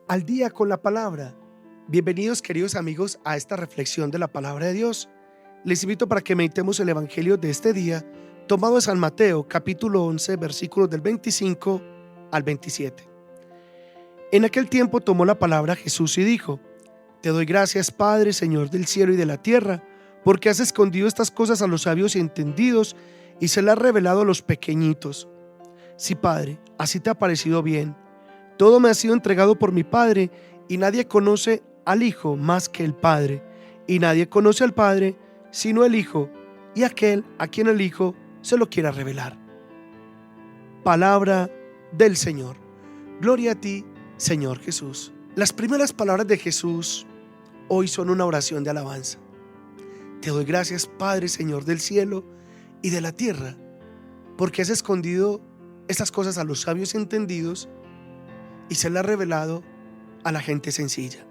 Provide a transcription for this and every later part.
Al día con la palabra. Bienvenidos, queridos amigos, a esta reflexión de la palabra de Dios. Les invito para que meditemos el evangelio de este día, tomado de San Mateo, capítulo 11, versículos del 25 al 27. En aquel tiempo tomó la palabra Jesús y dijo: Te doy gracias, Padre, Señor del cielo y de la tierra, porque has escondido estas cosas a los sabios y entendidos y se las has revelado a los pequeñitos. Sí, Padre, así te ha parecido bien. Todo me ha sido entregado por mi Padre, y nadie conoce al Hijo más que el Padre, y nadie conoce al Padre sino el Hijo, y aquel a quien el Hijo se lo quiera revelar. Palabra del Señor. Gloria a ti, Señor Jesús. Las primeras palabras de Jesús hoy son una oración de alabanza. Te doy gracias, Padre, Señor del cielo y de la tierra, porque has escondido estas cosas a los sabios entendidos y se las ha revelado a la gente sencilla.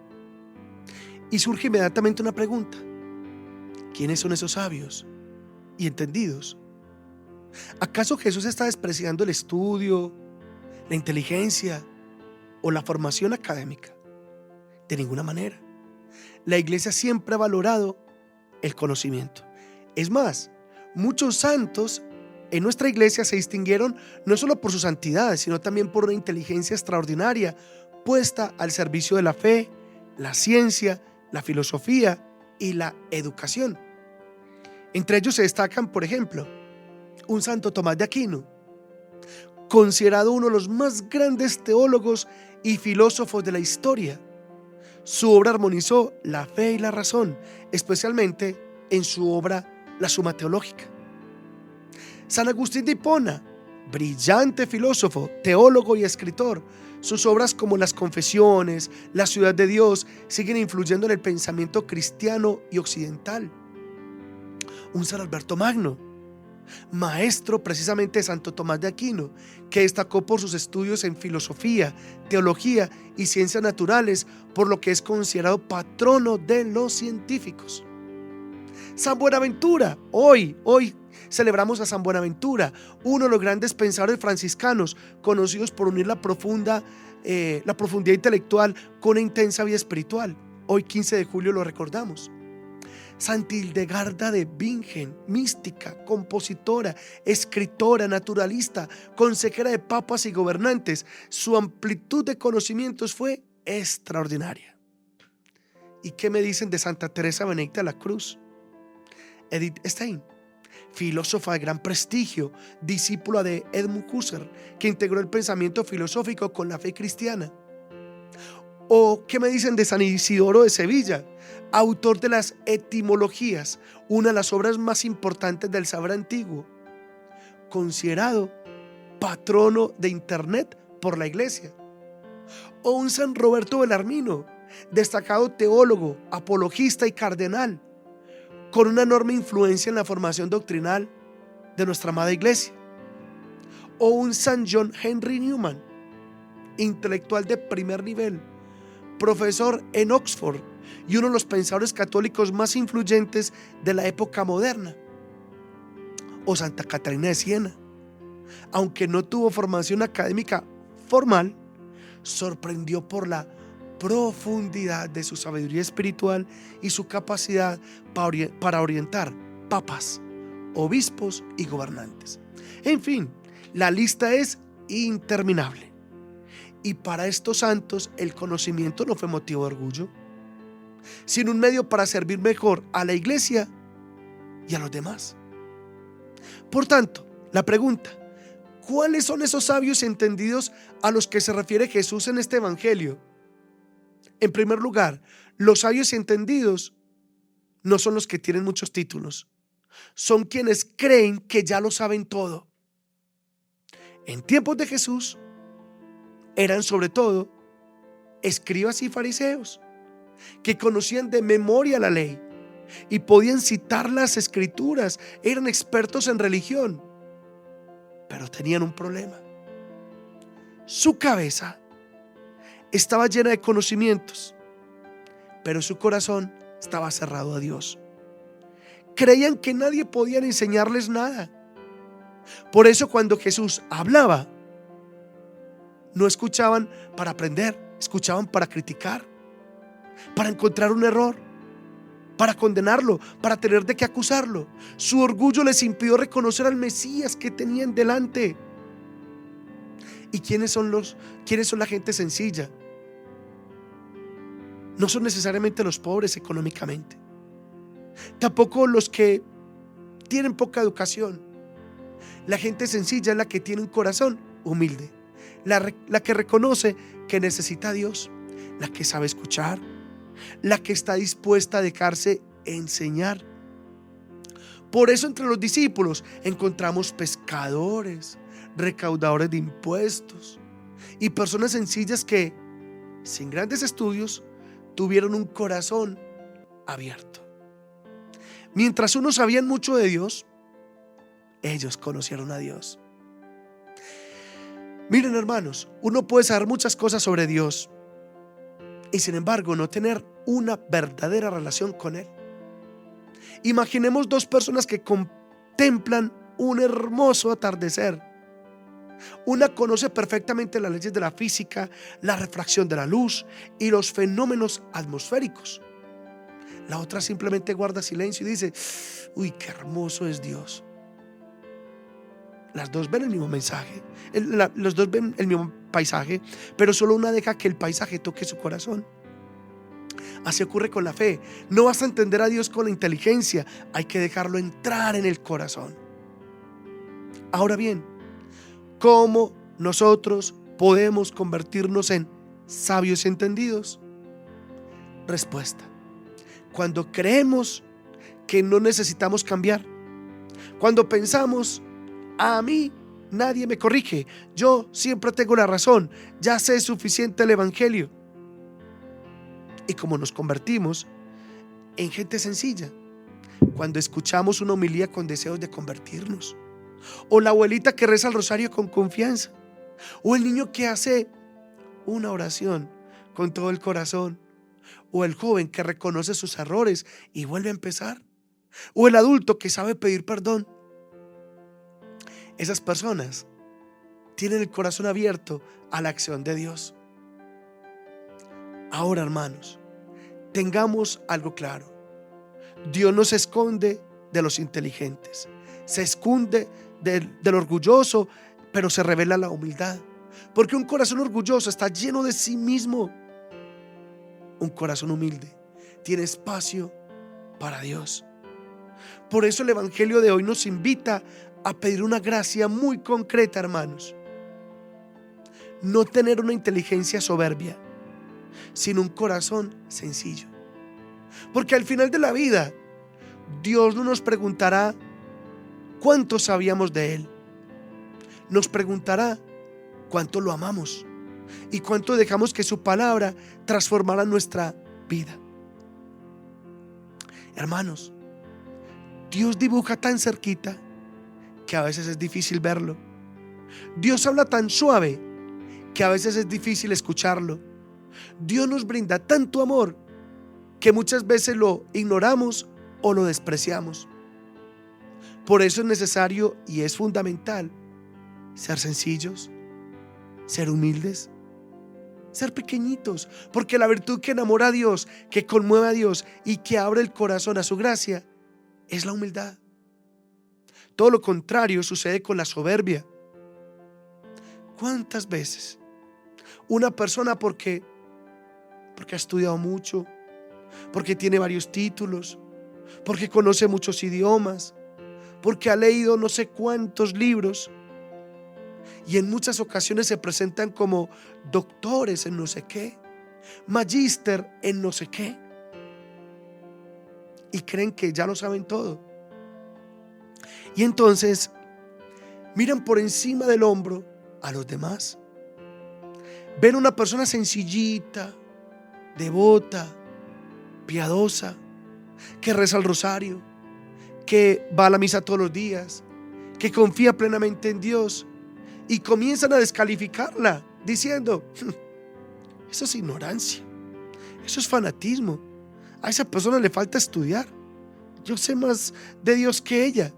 Y surge inmediatamente una pregunta: ¿quiénes son esos sabios y entendidos? ¿Acaso Jesús está despreciando el estudio, la inteligencia o la formación académica? De ninguna manera. La iglesia siempre ha valorado el conocimiento. Es más, muchos santos en nuestra iglesia se distinguieron no solo por su santidad, sino también por una inteligencia extraordinaria puesta al servicio de la fe, la ciencia, la filosofía y la educación. Entre ellos se destacan, por ejemplo, un santo Tomás de Aquino, considerado uno de los más grandes teólogos y filósofos de la historia. Su obra armonizó la fe y la razón, especialmente en su obra La Suma Teológica. San Agustín de Hipona, brillante filósofo, teólogo y escritor. Sus obras como Las Confesiones, La Ciudad de Dios, siguen influyendo en el pensamiento cristiano y occidental. Un San Alberto Magno, maestro precisamente de Santo Tomás de Aquino, que destacó por sus estudios en filosofía, teología y ciencias naturales, por lo que es considerado patrono de los científicos. San Buenaventura, hoy celebramos a San Buenaventura, uno de los grandes pensadores franciscanos, conocidos por unir la profundidad intelectual con una intensa vida espiritual. Hoy 15 de julio lo recordamos. Santa Hildegarda de Bingen, mística, compositora, escritora, naturalista, consejera de papas y gobernantes. Su amplitud de conocimientos fue extraordinaria. ¿Y qué me dicen de Santa Teresa Benedicta de la Cruz? Edith Stein, filósofa de gran prestigio, discípula de Edmund Husserl, que integró el pensamiento filosófico con la fe cristiana. ¿O qué me dicen de San Isidoro de Sevilla, autor de las Etimologías, una de las obras más importantes del saber antiguo, considerado patrono de Internet por la Iglesia? O un San Roberto Belarmino, destacado teólogo, apologista y cardenal, con una enorme influencia en la formación doctrinal de nuestra amada Iglesia. O un San John Henry Newman, intelectual de primer nivel, profesor en Oxford y uno de los pensadores católicos más influyentes de la época moderna. O Santa Catalina de Siena, aunque no tuvo formación académica formal, sorprendió por la profundidad de su sabiduría espiritual y su capacidad para orientar papas, obispos y gobernantes. En fin, la lista es interminable. Y para estos santos el conocimiento no fue motivo de orgullo, sino un medio para servir mejor a la iglesia y a los demás. Por tanto, la pregunta: ¿cuáles son esos sabios entendidos a los que se refiere Jesús en este evangelio? En primer lugar, los sabios entendidos no son los que tienen muchos títulos, son quienes creen que ya lo saben todo. En tiempos de Jesús eran sobre todo escribas y fariseos que conocían de memoria la ley y podían citar las escrituras, eran expertos en religión, pero tenían un problema: su cabeza estaba llena de conocimientos, pero su corazón estaba cerrado a Dios. Creían que nadie podía enseñarles nada. Por eso cuando Jesús hablaba, no escuchaban para aprender, escuchaban para criticar, para encontrar un error, para condenarlo, para tener de qué acusarlo. Su orgullo les impidió reconocer al Mesías que tenían delante. ¿Y quiénes son la gente sencilla? No son necesariamente los pobres económicamente, tampoco los que tienen poca educación. La gente sencilla es la que tiene un corazón humilde, la que reconoce que necesita a Dios, la que sabe escuchar, la que está dispuesta a dejarse enseñar. Por eso entre los discípulos encontramos pescadores, recaudadores de impuestos y personas sencillas que, sin grandes estudios, tuvieron un corazón abierto. Mientras unos sabían mucho de Dios, ellos conocieron a Dios. Miren, hermanos, uno puede saber muchas cosas sobre Dios y sin embargo no tener una verdadera relación con Él. Imaginemos dos personas que contemplan un hermoso atardecer. Una conoce perfectamente las leyes de la física, la refracción de la luz y los fenómenos atmosféricos. La otra simplemente guarda silencio y dice: uy, qué hermoso es Dios. Las dos ven el mismo mensaje, los dos ven el mismo paisaje, pero solo una deja que el paisaje toque su corazón. Así ocurre con la fe. No basta entender a Dios con la inteligencia, hay que dejarlo entrar en el corazón. Ahora bien, ¿cómo nosotros podemos convertirnos en sabios y entendidos? Respuesta: cuando creemos que no necesitamos cambiar, cuando pensamos: a mí nadie me corrige, yo siempre tengo la razón, ya sé suficiente el evangelio. Y como nos convertimos en gente sencilla, cuando escuchamos una homilía con deseos de convertirnos, o la abuelita que reza el rosario con confianza, o el niño que hace una oración con todo el corazón, o el joven que reconoce sus errores y vuelve a empezar, o el adulto que sabe pedir perdón. Esas personas tienen el corazón abierto a la acción de Dios. Ahora, hermanos, tengamos algo claro: Dios no se esconde de los inteligentes, se esconde del orgulloso, pero se revela la humildad, porque un corazón orgulloso está lleno de sí mismo. Un corazón humilde tiene espacio para Dios. Por eso el evangelio de hoy nos invita a pedir una gracia muy concreta, hermanos: no tener una inteligencia soberbia, sino un corazón sencillo. Porque al final de la vida, Dios no nos preguntará cuánto sabíamos de Él, nos preguntará cuánto lo amamos y cuánto dejamos que su palabra transformara nuestra vida. Hermanos, Dios dibuja tan cerquita que a veces es difícil verlo. Dios habla tan suave que a veces es difícil escucharlo. Dios nos brinda tanto amor que muchas veces lo ignoramos o lo despreciamos. Por eso es necesario y es fundamental ser sencillos, ser humildes, ser pequeñitos, porque la virtud que enamora a Dios, que conmueve a Dios y que abre el corazón a su gracia es la humildad. Todo lo contrario sucede con la soberbia. ¿Cuántas veces una persona porque ha estudiado mucho, porque tiene varios títulos, porque conoce muchos idiomas, porque ha leído no sé cuántos libros, y en muchas ocasiones se presentan como doctores en no sé qué, magíster en no sé qué, y creen que ya lo saben todo? Y entonces miran por encima del hombro a los demás. Ven una persona sencillita, devota, piadosa, que reza el rosario, que va a la misa todos los días, que confía plenamente en Dios, y comienzan a descalificarla diciendo: eso es ignorancia, eso es fanatismo, a esa persona le falta estudiar, yo sé más de Dios que ella.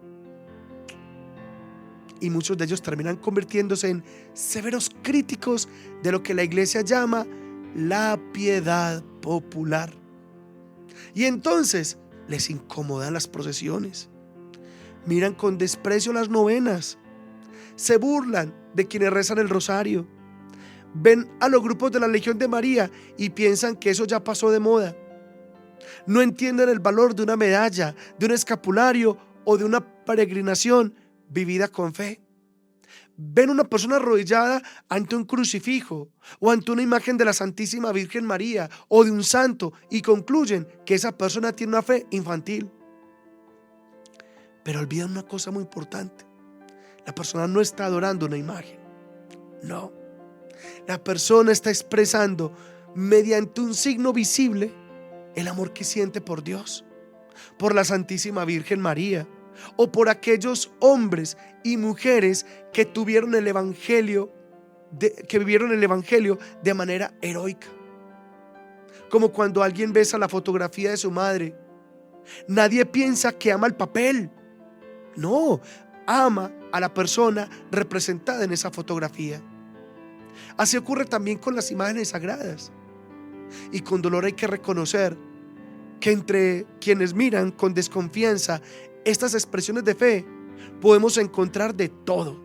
Y muchos de ellos terminan convirtiéndose en severos críticos de lo que la iglesia llama la piedad popular. Y entonces les incomodan las procesiones. Miran con desprecio las novenas. Se burlan de quienes rezan el rosario. Ven a los grupos de la Legión de María y piensan que eso ya pasó de moda. No entienden el valor de una medalla, de un escapulario o de una peregrinación vivida con fe. Ven una persona arrodillada ante un crucifijo o ante una imagen de la Santísima Virgen María o de un santo y concluyen que esa persona tiene una fe infantil. Pero olvidan una cosa muy importante. La persona no está adorando una imagen. No. La persona está expresando mediante un signo visible el amor que siente por Dios, por la Santísima Virgen María o por aquellos hombres y mujeres que vivieron el Evangelio de manera heroica. Como cuando alguien besa la fotografía de su madre. Nadie piensa que ama el papel. No, ama a la persona representada en esa fotografía. Así ocurre también con las imágenes sagradas. Y con dolor hay que reconocer que entre quienes miran con desconfianza estas expresiones de fe, podemos encontrar de todo: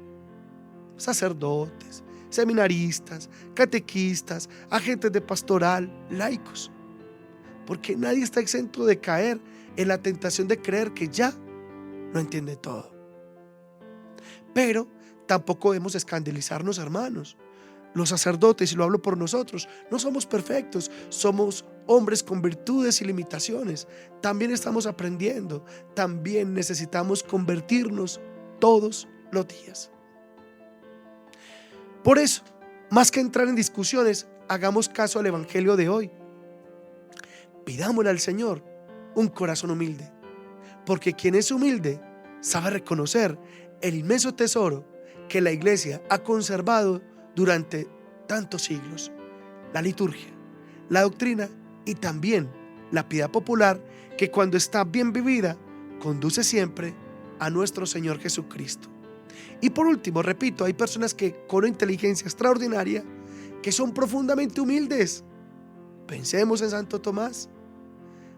sacerdotes, seminaristas, catequistas, agentes de pastoral, laicos. Porque nadie está exento de caer en la tentación de creer que ya no entiende todo. Pero tampoco debemos escandalizarnos, hermanos. Los sacerdotes, y lo hablo por nosotros, no somos perfectos, somos hombres con virtudes y limitaciones. También estamos aprendiendo, también necesitamos convertirnos todos los días. Por eso, más que entrar en discusiones, hagamos caso al Evangelio de hoy. Pidámosle al Señor un corazón humilde, porque quien es humilde sabe reconocer el inmenso tesoro que la Iglesia ha conservado durante tantos siglos: la liturgia, la doctrina y también la piedad popular, que cuando está bien vivida conduce siempre a nuestro Señor Jesucristo. Y por último, repito, hay personas que con una inteligencia extraordinaria que son profundamente humildes. Pensemos en Santo Tomás.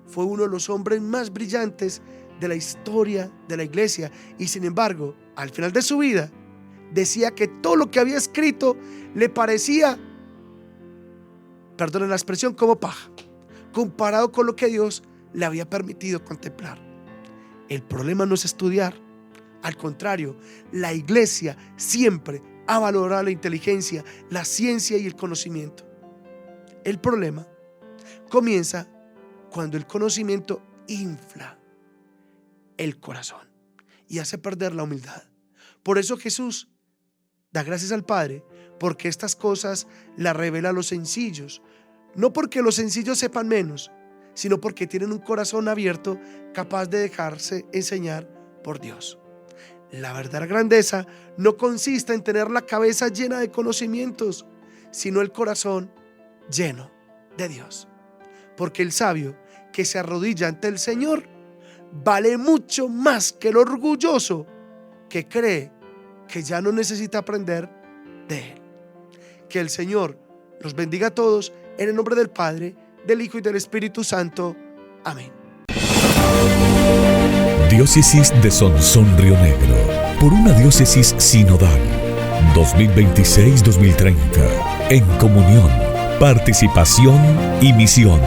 Fue uno de los hombres más brillantes de la historia de la Iglesia y sin embargo, al final de su vida, decía que todo lo que había escrito le parecía, perdonen la expresión, como paja, comparado con lo que Dios le había permitido contemplar. El problema no es estudiar. Al contrario, la Iglesia siempre ha valorado la inteligencia, la ciencia y el conocimiento. El problema comienza cuando el conocimiento infla el corazón y hace perder la humildad. Por eso Jesús da gracias al Padre, porque estas cosas las revela a los sencillos, no porque los sencillos sepan menos, sino porque tienen un corazón abierto, capaz de dejarse enseñar por Dios. La verdadera grandeza no consiste en tener la cabeza llena de conocimientos, sino el corazón lleno de Dios. Porque el sabio que se arrodilla ante el Señor vale mucho más que el orgulloso que cree que ya no necesita aprender de Él. Que el Señor los bendiga a todos en el nombre del Padre, del Hijo y del Espíritu Santo. Amén. Diócesis de Sonsón Río Negro, por una diócesis sinodal, 2026-2030, en comunión, participación y misión.